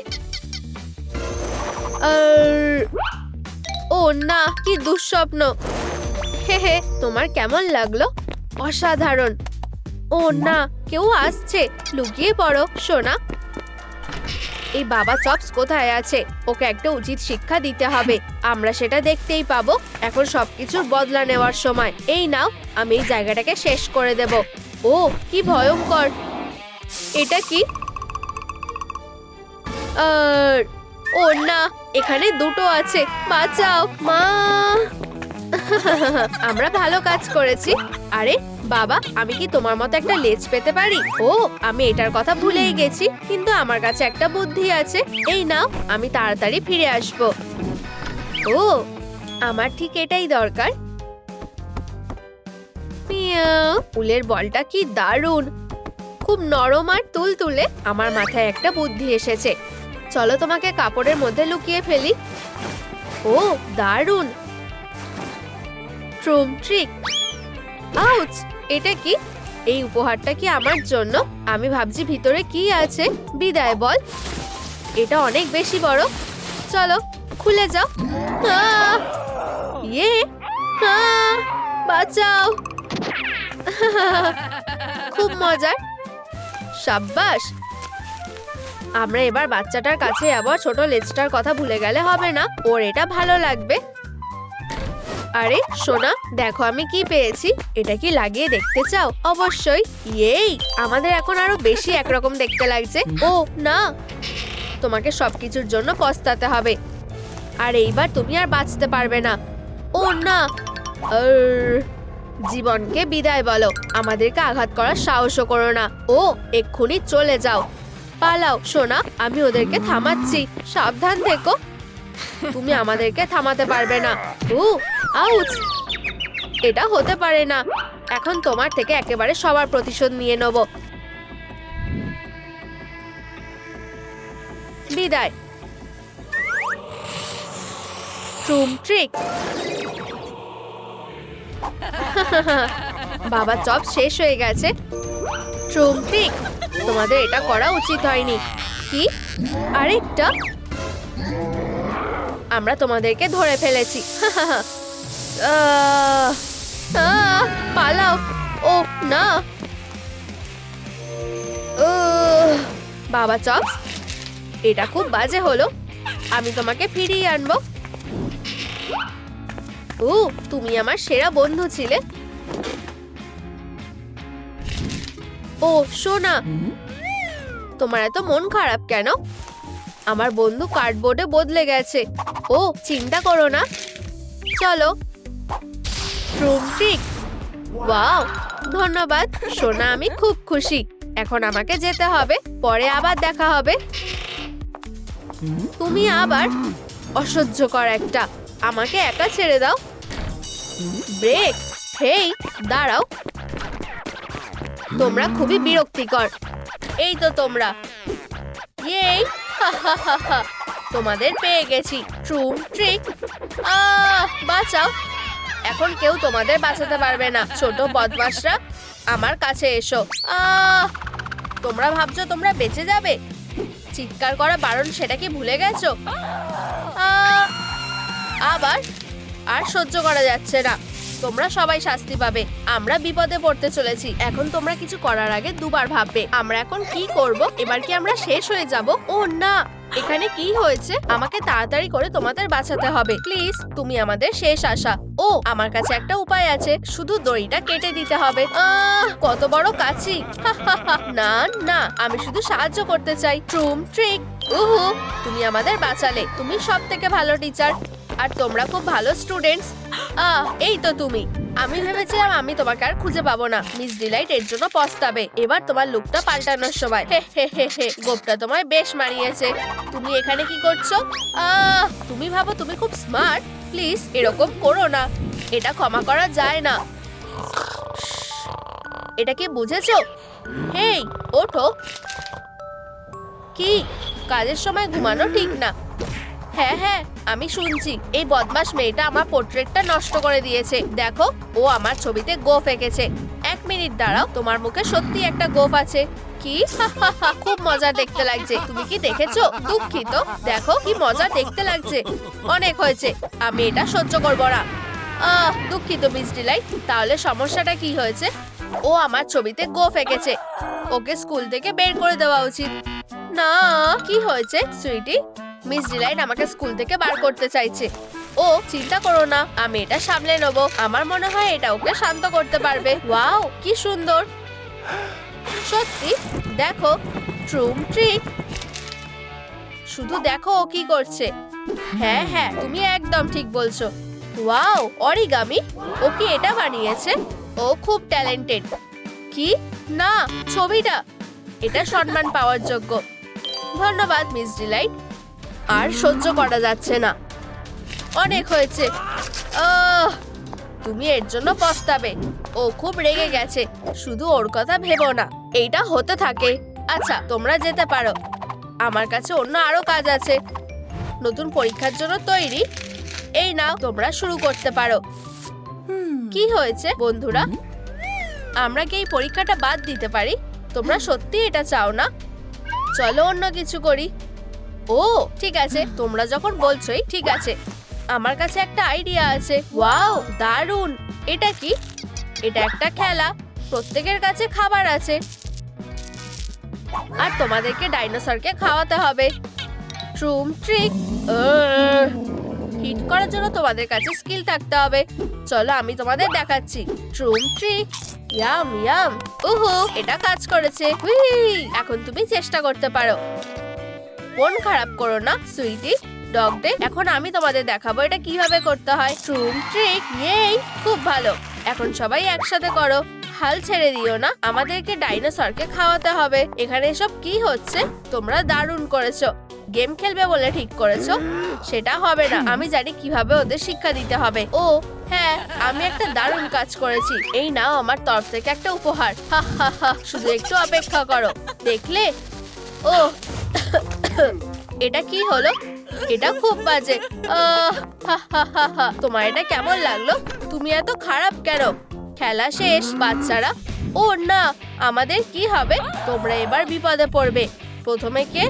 ও না, কি দুঃস্বপ্ন। হে, তোমার কেমন লাগলো? অসাধারণ। ও না, কেউ আসছে। লুকিয়ে পড়ো সোনা। এই বাবা চপস কোথায় আছে? ওকে একটা উচিত শিক্ষা দিতে হবে। আমরা সেটা দেখতেই পাবো। এখন সবকিছুর বদলা নেওয়ার সময়। এই নাও, আমি এই জায়গাটাকে শেষ করে দেব। ও, কি ভয়ঙ্কর। এটা কি? ও না, এখানে দুটো আছে। বাঁচাও মা। আমরা ভালো কাজ করেছি। আরে বাবা, আমি কি তোমার মতো একটা লেজ পেতে পারি? ও, আমি এটার কথা ভুলেই গেছি, কিন্তু আমার কাছে একটা বুদ্ধি আছে। এই নাও, আমি তাড়াতাড়ি ফিরে আসব। ও, আমার ঠিক এটাই দরকার। মিয়াও, উলের বলটা কি দারুণ, খুব নরম আর তুলতুলে। আমার মাথায় একটা বুদ্ধি এসেছে। চলো তোমাকে কাপড়ের মধ্যে লুকিয়ে ফেলি। ও দারুণ, ট্রুম ট্রিক। আউচ, এটা কি? এই উপহারটা কি আমার জন্য? আমি ভাবছি ভিতরে কি আছে। বিদায় বল। এটা অনেক বেশি বড়। চলো খুলে যাও। আহ! ইয়ে, আহ! বাঁচাও। খুব মজার। সাব্বাস। আমরা এবার বাচ্চাটার কাছে আবার ছোট লেজটার কথা ভুলে গেলে হবে না। ওর এটা ভালো লাগবে। আরে সোনা, দেখো আমি কি পেয়েছি। এটা কি লাগিয়ে দেখতে চাও? অবশ্যই। ইয়েই, আমাদের এখন আরো বেশি একরকম দেখতে লাগছে। ও না, তোমাকে সবকিছুর জন্য পস্তাতে হবে। আর এইবার তুমি আর বাঁচতে পারবে না। ও না, জীবনকে বিদায় বলো। আমাদেরকে আঘাত করার সাহসও করো না। ও, এক্ষুনি চলে যাও। পালাও সোনা, আমি ওদেরকে থামাচ্ছি, সাবধান থেকো। তুমি আমাদেরকে থামাতে পারবে না। আউচ! এটা হতে পারে না। এখন তোমার থেকে একেবারে সবার প্রতিশোধ নিয়ে নেব। বিদায়। ট্রুম ট্রিক। বাবা চপ শেষ হয়ে গেছে। ট্রুম ট্রিক, তোমাদের এটা করা উচিত হয়নি। কি? আরেকটা? আমরা তোমাদেরকে ধরে ফেলেছি। পালাও। ও না, বাবা চপ, এটা খুব বাজে হলো। আমি তোমাকে ফিরিয়ে আনবো। তুমি আমার সেরা বন্ধু ছিলে। ও সোনা, তোমার এত মন খারাপ কেন? আমার বন্ধু কার্ডবোর্ডে বদলে গেছে। ও চিন্তা করো না, চলো। ট্রুম ট্রিক। ওয়াও, ধন্যবাদ সোনা, আমি খুব খুশি। এখন আমাকে যেতে হবে, পরে আবার দেখা হবে। তুমি আবার? অসহ্যকর একটা, আমাকে একা ছেড়ে দাও। ব্রেক। হেই দাঁড়াও, তোমরা খুবই বিরক্তিকর। এই তো তোমরা। এই তোমাদের পেয়ে গেছি। ট্রুম ট্রিক। বাঁচাও। এখন কেউ তোমাদের বাঁচাতে পারবে না, ছোট বদমাশরা। আমার কাছে এসো। তোমরা ভাবছো তোমরা বেঁচে যাবে? চিৎকার করা বারণ, সেটা কি ভুলে গেছো? আবার? আর সহ্য করা যাচ্ছে না। তোমরা সবাই শাস্তি পাবে। আমরা বিপদে পড়তে চলেছি। এখন তোমরা কিছু করার আগে দুবার ভাববে। আমরা এখন কি করব? এবার কি আমরা শেষ হয়ে যাব? ও না, এখানে কি হয়েছে? আমাকে তাড়াতাড়ি করে তোমাদের বাঁচাতে হবে। প্লিজ, তুমি আমাদের শেষ আশা। ও, আমার কাছে একটা উপায় আছে, শুধু দড়িটা কেটে দিতে হবে। কত বড় কাছি! না না, আমি শুধু সাহায্য করতে চাই। ট্রুম ট্রিক। তুমি আমাদের বাঁচালে। তুমি সব থেকে ভালো টিচার, আর তোমরা খুব ভালো স্টুডেন্টস। এই তো তুমি। আমি ভেবেছিলাম আমি তোমাকে আর খুঁজে পাবো না। মিস ডিলাইট এর জন্য পস্তাবে। এবার তোমার লুকটা পাল্টানোর সময়। হে, গোপটা তোমায় বেশ মানিয়েছে। তুমি এখানে কি করছো? তুমি ভাবো তুমি খুব স্মার্ট? প্লিজ এরকম করো না, এটা ক্ষমা করা যায় না। এটা কি বুঝেছো? হেই ওঠো। কি? কাজের সময় ঘুমানো ঠিক না। হ্যাঁ, আমি শুনছি। এই বদমাশ মেয়েটা আমার পোর্ট্রেটটা নষ্ট করে দিয়েছে। দেখো, ও আমার ছবিতে গোঁফ এঁকেছে। 1 মিনিট দাঁড়াও, তোমার মুখে সত্যি একটা গোঁফ আছে। কি? খুব মজা দেখতে লাগছে। তুমি কি দেখেছো? দুঃখিত। দেখো কি মজা দেখতে লাগছে। অনেক হয়েছে, আমি এটা সহ্য করবো না। দুঃখিত মিস ডিলাইট। তাহলে সমস্যাটা কি হয়েছে? ও আমার ছবিতে গোঁফ এঁকেছে। ওকে স্কুল থেকে বের করে দেওয়া উচিত। না, কি হয়েছে সুইটি? মিস ডিলাইট আমাকে স্কুল থেকে বার করতে চাইছে। ও চিন্তা করো না, আমি এটা সামলে নেব। আমার মনে হয় এটা ওকে শান্ত করতে পারবে। ওয়াও, কি সুন্দর! সত্যি? দেখো, ট্রুম ট্রিক। শুধু দেখো ও কি করছে। হ্যাঁ, তুমি একদম ঠিক বলছো। Wow, origami. ও কি এটা বানিয়েছে? ও খুব ট্যালেন্টেড। কি? না, ছবিটা। এটা সম্মান পাওয়ার যোগ্য। ধন্যবাদ মিস ডিলাইট। আর সহ্য করা যাচ্ছে না, অনেক হয়েছে। তুমি এর জন্য পস্তাবে। ও খুব রেগে গেছে। শুধু ওর কথা ভেবো না, এইটা হতে থাকে। আচ্ছা, তোমরা যেতে পারো। আমার কাছে অন্য আরো কাজ আছে। নতুন পরীক্ষার জন্য তৈরি? এই নাও, তোমরা শুরু করতে পারো। কি হয়েছে বন্ধুরা? আমরা কি এই পরীক্ষাটা বাদ দিতে পারি? তোমরা সত্যি এটা চাও না? চলো অন্য কিছু করি। ও ঠিক আছে, তোমরা যখন বলছোই, ঠিক আছে। আমার কাছে একটা আইডিয়া আছে। ওয়াও, দারুণ! এটা কি? এটা একটা খেলা। প্রত্যেকের কাছে খাবার আছে, আর তোমাদেরকে ডাইনোসরকে খাওয়াতে হবে। ট্রুম ট্রিক। হিট করার জন্য তোমাদের কাছে স্কিল থাকতে হবে। চলো আমি তোমাদের দেখাচ্ছি। ট্রুম ট্রিক। Yam yam. এটা কাজ করেছে। এখন তুমি চেষ্টা করতে পারো। মন খারাপ করো না সুইটি। ডগ ডে, এখন আমি তোমাদের দেখাবো এটা কিভাবে করতে হয়। ট্রুম ট্রিক। ইয়েই, খুব ভালো। এখন সবাই একসাথে করো। হাল ছেড়ে দিও না, আমাদেরকে ডাইনোসরকে খাওয়াতে হবে। এখানে এসব কি হচ্ছে? তোমরা দারুণ করেছো। গেম খেলবে বলে ঠিক করেছো, সেটা হবে না। আমি জানি কিভাবে ওদের শিক্ষা দিতে হবে। ও হ্যাঁ, আমি একটা দারুণ কাজ করেছি। এই নাও আমার তরফ থেকে একটা উপহার। হা হা হা, শুধু একটু অপেক্ষা করো, দেখলে? ও এটা কি হলো? এটা খুব বাজে। হা হা হা হা। তোমার এটা কেমন লাগলো? তুমি এত খারাপ কেন? খেলা শেষ বাচ্চারা। ও না, আমাদের কি হবে? তোমরা এবার বিপদে পড়বে। প্রথমে কে?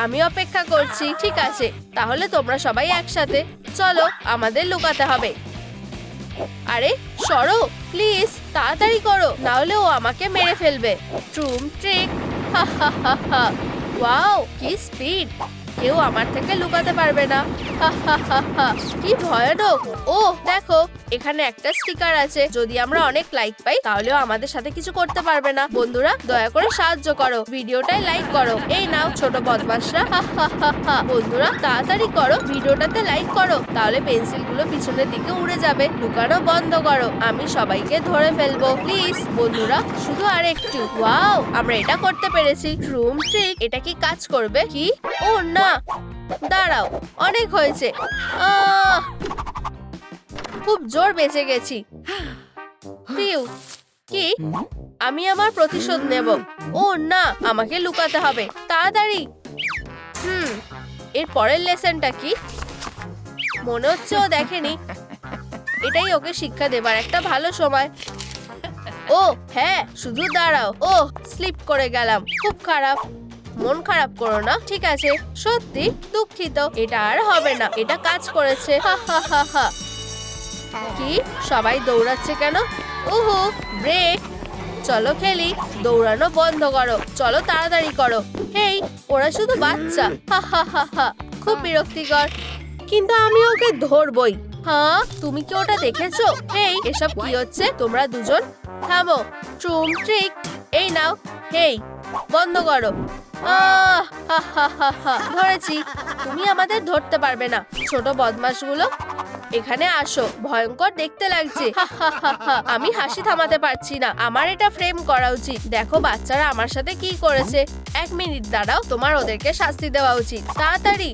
আমি অপেক্ষা করছি। ঠিক আছে, তাহলে তোমরা সবাই একসাথে চলো, আমাদের লুকাতে হবে। আরে সরো প্লিজ, তাড়াতাড়ি করো, না হলে ও আমাকে মেরে ফেলবে। ট্রুম ট্রিক। হা হা হা হা। ওয়াও, কি স্পিড! কেউ আমার থেকে লুকাতে পারবে না। হা হা হা হা। কি ভয়ানক! ও দেখো, এখানে একটা স্টিকার আছে। যদি আমরা অনেক লাইক পাই তাহলেও আমাদের সাথে কিছু করতে পারবে না। বন্ধুরা দয়া করে সাহায্য করো, ভিডিওটায় লাইক করো। এই নাও ছোট বদমাশরা। হা হা হা হা। বন্ধুরা তাড়াতাড়ি করো, ভিডিওটাতে লাইক করো, তাহলে পেন্সিলগুলো পিছনের দিকে উড়ে যাবে। লুকানো বন্ধ করো, আমি সবাইকে ধরে ফেলবো। প্লিজ বন্ধুরা, শুধু আর একটু। ওয়াও, আমরা এটা করতে পেরেছি। Room trick. এটা কি কাজ করবে? কি? ও না, দাঁড়াও, অনেক হয়েছে। খুব জোর বেঁচে গেছি। ফিউ। কি? আমি আমার প্রতিশোধ নেব। ও না, আমাকে লুকাতে হবে তাড়াতাড়ি। এর পরের লেসনটা কি? মনে হচ্ছে ও দেখেনি। এটাই ওকে শিক্ষা দেবার একটা ভালো সময়। ও হ্যাঁ, শুধু দাঁড়াও। ও স্লিপ করে গেলাম, খুব খারাপ। মন খারাপ করো না, ঠিক আছে? সত্যি দুঃখিত, এটা আর হবে না। এটা কাজ করেছে। হা হা হা হা। কি? সবাই দৌড়াচ্ছে কেন? ওহো, ব্রেক। চলো খেলি। দৌড়ানো বন্ধ করো, চলো তাড়াতাড়ি করো। হেই, ওরা শুধু বাচ্চা। হা হা হা হা। খুব বিরক্তিকর, কিন্তু আমি ওকে ধরবই। হ্যাঁ, তুমি কি ওটা দেখেছো? হেই, এসব কি হচ্ছে? তোমরা দুজন থামো। ট্রুম ট্রিক। এই নাও। হেই, বন্ধ করো। ধরেছি। তুমি আমাদের ধরতে পারবে না, ছোট বদমাশগুলো। এখানে আসো, ভয়ঙ্কর দেখতে লাগছে। আমি হাসি থামাতে পারছি না। আমার এটা ফ্রেম করা উচিত। দেখো বাচ্চারা আমার সাথে কি করেছে। 1 মিনিট দাঁড়াও, তোমার ওদেরকে শাস্তি দেওয়া উচিত। তাড়াতাড়ি।